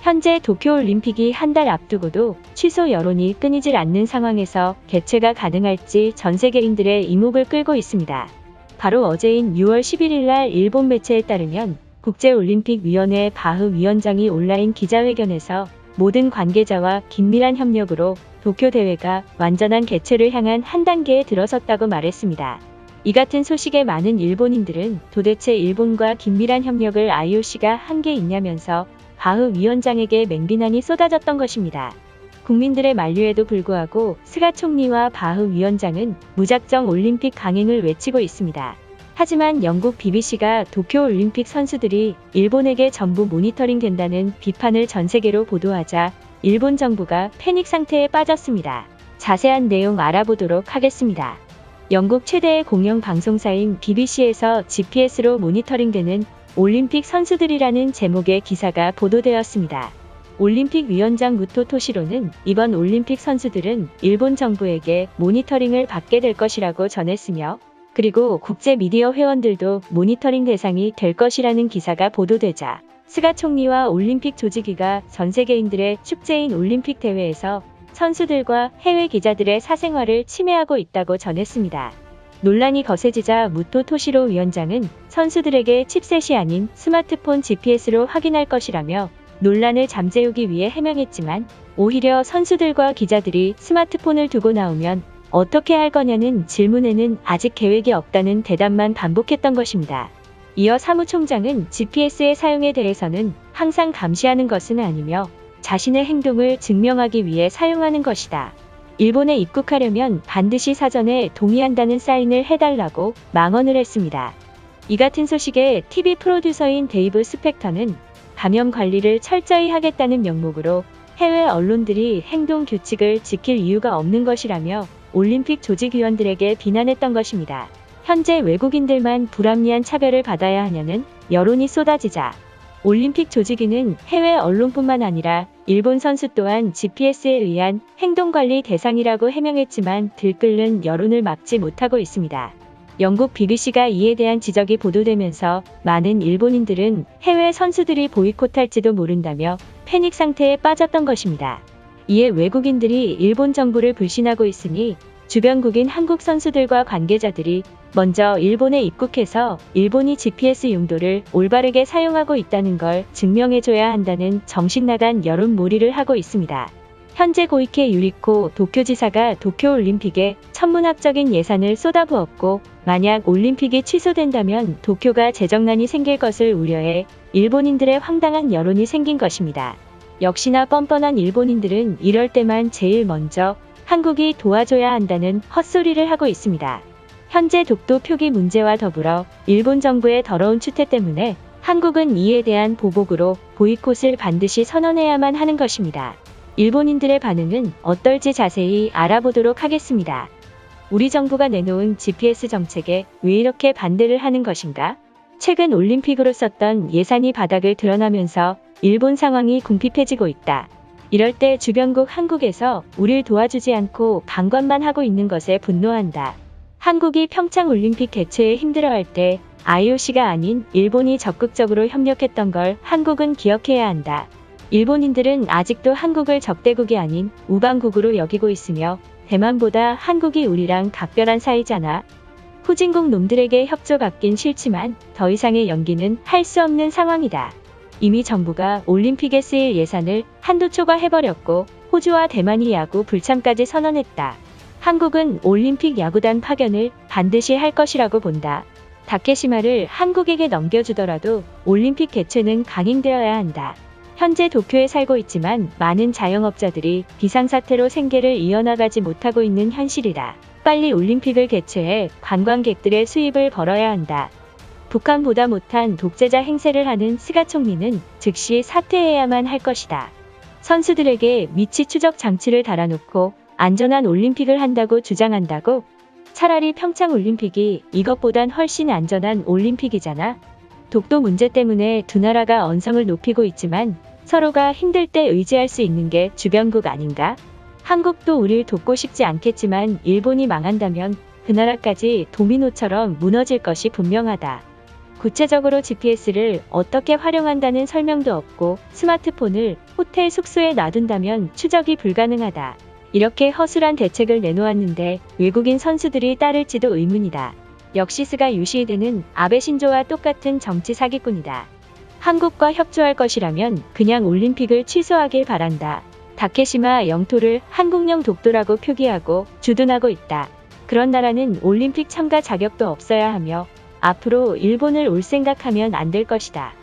현재 도쿄올림픽이 한 달 앞두고도 취소 여론이 끊이질 않는 상황에서 개최가 가능할지 전 세계인들의 이목을 끌고 있습니다. 바로 어제인 6월 11일 날 일본 매체에 따르면 국제올림픽위원회 바흐 위원장이 온라인 기자회견에서 모든 관계자와 긴밀한 협력으로 도쿄 대회가 완전한 개최를 향한 한 단계에 들어섰다고 말했습니다. 이 같은 소식에 많은 일본인들은 도대체 일본과 긴밀한 협력을 IOC가 한 게 있냐면서 바흐 위원장에게 맹비난이 쏟아졌던 것입니다. 국민들의 만류에도 불구하고 스가 총리와 바흐 위원장은 무작정 올림픽 강행을 외치고 있습니다. 하지만 영국 BBC가 도쿄올림픽 선수들이 일본에게 전부 모니터링 된다는 비판을 전 세계로 보도하자 일본 정부가 패닉 상태에 빠졌습니다. 자세한 내용 알아보도록 하겠습니다. 영국 최대의 공영 방송사인 BBC에서 GPS로 모니터링되는 올림픽 선수들이라는 제목의 기사가 보도되었습니다. 올림픽 위원장 무토 토시로는 이번 올림픽 선수들은 일본 정부에게 모니터링을 받게 될 것이라고 전했으며, 그리고 국제 미디어 회원들도 모니터링 대상이 될 것이라는 기사가 보도되자 스가 총리와 올림픽 조직위가 전 세계인들의 축제인 올림픽 대회에서 선수들과 해외 기자들의 사생활을 침해하고 있다고 전했습니다. 논란이 거세지자 무토 토시로 위원장은 선수들에게 칩셋이 아닌 스마트폰 GPS로 확인할 것이라며 논란을 잠재우기 위해 해명했지만, 오히려 선수들과 기자들이 스마트폰을 두고 나오면 어떻게 할 거냐는 질문에는 아직 계획이 없다는 대답만 반복했던 것입니다. 이어 사무총장은 GPS의 사용에 대해서는 항상 감시하는 것은 아니며 자신의 행동을 증명하기 위해 사용하는 것이다. 일본에 입국하려면 반드시 사전에 동의한다는 사인을 해달라고 망언을 했습니다. 이 같은 소식에 TV 프로듀서인 데이브 스펙터는 감염 관리를 철저히 하겠다는 명목으로 해외 언론들이 행동 규칙을 지킬 이유가 없는 것이라며 올림픽 조직위원들에게 비난했던 것입니다. 현재 외국인들만 불합리한 차별을 받아야 하냐는 여론이 쏟아지자 올림픽 조직위는 해외 언론뿐만 아니라 일본 선수 또한 GPS에 의한 행동관리 대상이라고 해명했지만 들끓는 여론을 막지 못하고 있습니다. 영국 BBC가 이에 대한 지적이 보도되면서 많은 일본인들은 해외 선수들이 보이콧할지도 모른다며 패닉 상태에 빠졌던 것입니다. 이에 외국인들이 일본 정부를 불신하고 있으니 주변국인 한국 선수들과 관계자들이 먼저 일본에 입국해서 일본이 GPS 용도를 올바르게 사용하고 있다는 걸 증명해줘야 한다는 정신나간 여론몰이를 하고 있습니다. 현재 고이케 유리코 도쿄지사가 도쿄올림픽에 천문학적인 예산을 쏟아부었고, 만약 올림픽이 취소된다면 도쿄가 재정난이 생길 것을 우려해 일본인들의 황당한 여론이 생긴 것입니다. 역시나 뻔뻔한 일본인들은 이럴 때만 제일 먼저 한국이 도와줘야 한다는 헛소리를 하고 있습니다. 현재 독도 표기 문제와 더불어 일본 정부의 더러운 추태 때문에 한국은 이에 대한 보복으로 보이콧을 반드시 선언해야만 하는 것입니다. 일본인들의 반응은 어떨지 자세히 알아보도록 하겠습니다. 우리 정부가 내놓은 GPS 정책에 왜 이렇게 반대를 하는 것인가? 최근 올림픽으로 썼던 예산이 바닥을 드러나면서 일본 상황이 궁핍해지고 있다. 이럴 때 주변국 한국에서 우릴 도와주지 않고 방관만 하고 있는 것에 분노한다. 한국이 평창올림픽 개최에 힘들어할 때 IOC가 아닌 일본이 적극적으로 협력했던 걸 한국은 기억해야 한다. 일본인들은 아직도 한국을 적대국이 아닌 우방국으로 여기고 있으며 대만보다 한국이 우리랑 각별한 사이잖아. 후진국 놈들에게 협조 받긴 싫지만 더 이상의 연기는 할 수 없는 상황이다. 이미 정부가 올림픽에 쓰일 예산을 한도 초과해버렸고 호주와 대만이 야구 불참까지 선언했다. 한국은 올림픽 야구단 파견을 반드시 할 것이라고 본다. 다케시마를 한국에게 넘겨주더라도 올림픽 개최는 강행되어야 한다. 현재 도쿄에 살고 있지만 많은 자영업자들이 비상사태로 생계를 이어나가지 못하고 있는 현실이다. 빨리 올림픽을 개최해 관광객들의 수입을 벌어야 한다. 북한보다 못한 독재자 행세를 하는 스가 총리는 즉시 사퇴해야만 할 것이다. 선수들에게 위치 추적 장치를 달아놓고 안전한 올림픽을 한다고 주장한다고? 차라리 평창올림픽이 이것보단 훨씬 안전한 올림픽이잖아. 독도 문제 때문에 두 나라가 언성을 높이고 있지만 서로가 힘들 때 의지할 수 있는 게 주변국 아닌가? 한국도 우릴 돕고 싶지 않겠지만 일본이 망한다면 그 나라까지 도미노처럼 무너질 것이 분명하다. 구체적으로 GPS를 어떻게 활용한다는 설명도 없고 스마트폰을 호텔 숙소에 놔둔다면 추적이 불가능하다. 이렇게 허술한 대책을 내놓았는데 외국인 선수들이 따를지도 의문이다. 역시 스가 유시히드는 아베 신조와 똑같은 정치 사기꾼이다. 한국과 협조할 것이라면 그냥 올림픽을 취소하길 바란다. 다케시마 영토를 한국령 독도라고 표기하고 주둔하고 있다. 그런 나라는 올림픽 참가 자격도 없어야 하며 앞으로 일본을 올 생각하면 안 될 것이다.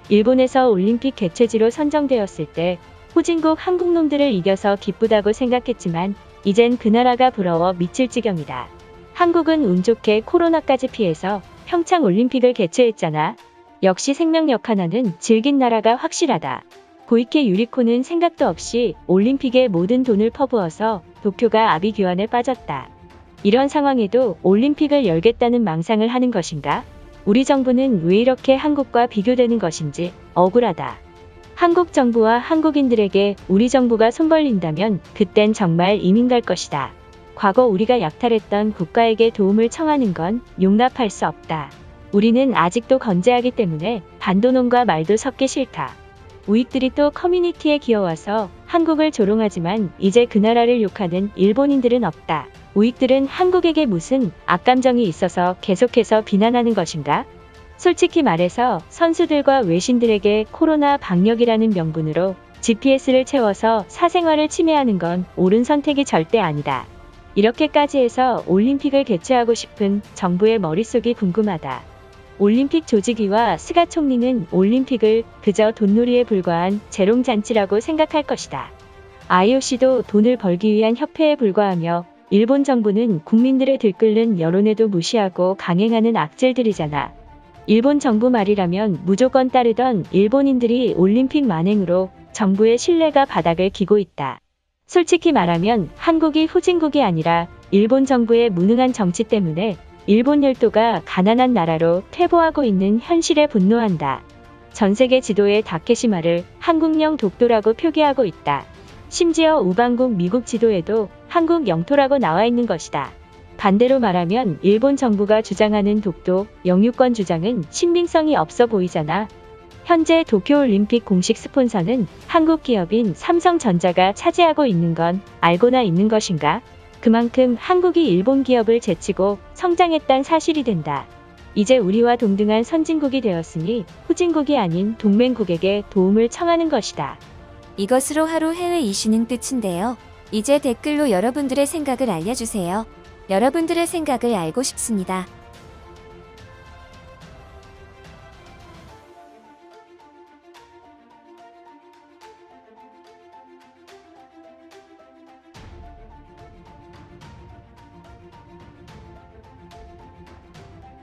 일본에서 올림픽 개최지로 선정되었을 때 후진국 한국놈들을 이겨서 기쁘다고 생각했지만 이젠 그 나라가 부러워 미칠 지경이다. 한국은 운 좋게 코로나까지 피해서 평창 올림픽을 개최했잖아. 역시 생명력 하나는 질긴 나라가 확실하다. 고이케 유리코는 생각도 없이 올림픽에 모든 돈을 퍼부어서 도쿄가 아비규환에 빠졌다. 이런 상황에도 올림픽을 열겠다는 망상을 하는 것인가? 우리 정부는 왜 이렇게 한국과 비교되는 것인지 억울하다. 한국 정부와 한국인들에게 우리 정부가 손 벌린다면 그땐 정말 이민 갈 것이다. 과거 우리가 약탈했던 국가에게 도움을 청하는 건 용납할 수 없다. 우리는 아직도 건재하기 때문에 반도놈과 말도 섞기 싫다. 우익들이 또 커뮤니티에 기어와서 한국을 조롱하지만 이제 그 나라를 욕하는 일본인들은 없다. 우익들은 한국에게 무슨 악감정이 있어서 계속해서 비난하는 것인가? 솔직히 말해서 선수들과 외신들에게 코로나 방역이라는 명분으로 GPS를 채워서 사생활을 침해하는 건 옳은 선택이 절대 아니다. 이렇게까지 해서 올림픽을 개최하고 싶은 정부의 머릿속이 궁금하다. 올림픽 조직위와 스가 총리는 올림픽을 그저 돈놀이에 불과한 재롱잔치라고 생각할 것이다. IOC도 돈을 벌기 위한 협회에 불과하며 일본 정부는 국민들의 들끓는 여론에도 무시하고 강행하는 악질들이잖아. 일본 정부 말이라면 무조건 따르던 일본인들이 올림픽 만행으로 정부의 신뢰가 바닥을 기고 있다. 솔직히 말하면 한국이 후진국이 아니라 일본 정부의 무능한 정치 때문에 일본 열도가 가난한 나라로 퇴보하고 있는 현실에 분노한다. 전 세계 지도에 다케시마를 한국령 독도라고 표기하고 있다. 심지어 우방국 미국 지도에도 한국 영토라고 나와 있는 것이다. 반대로 말하면 일본 정부가 주장하는 독도 영유권 주장은 신빙성이 없어 보이잖아. 현재 도쿄올림픽 공식 스폰서는 한국 기업인 삼성전자가 차지하고 있는 건 알고나 있는 것인가? 그만큼 한국이 일본 기업을 제치고 성장했단 사실이 된다. 이제 우리와 동등한 선진국이 되었으니 후진국이 아닌 동맹국에게 도움을 청하는 것이다. 이것으로 하루 해외 이슈는 끝인데요. 이제 댓글로 여러분들의 생각을 알려주세요. 여러분들의 생각을 알고 싶습니다.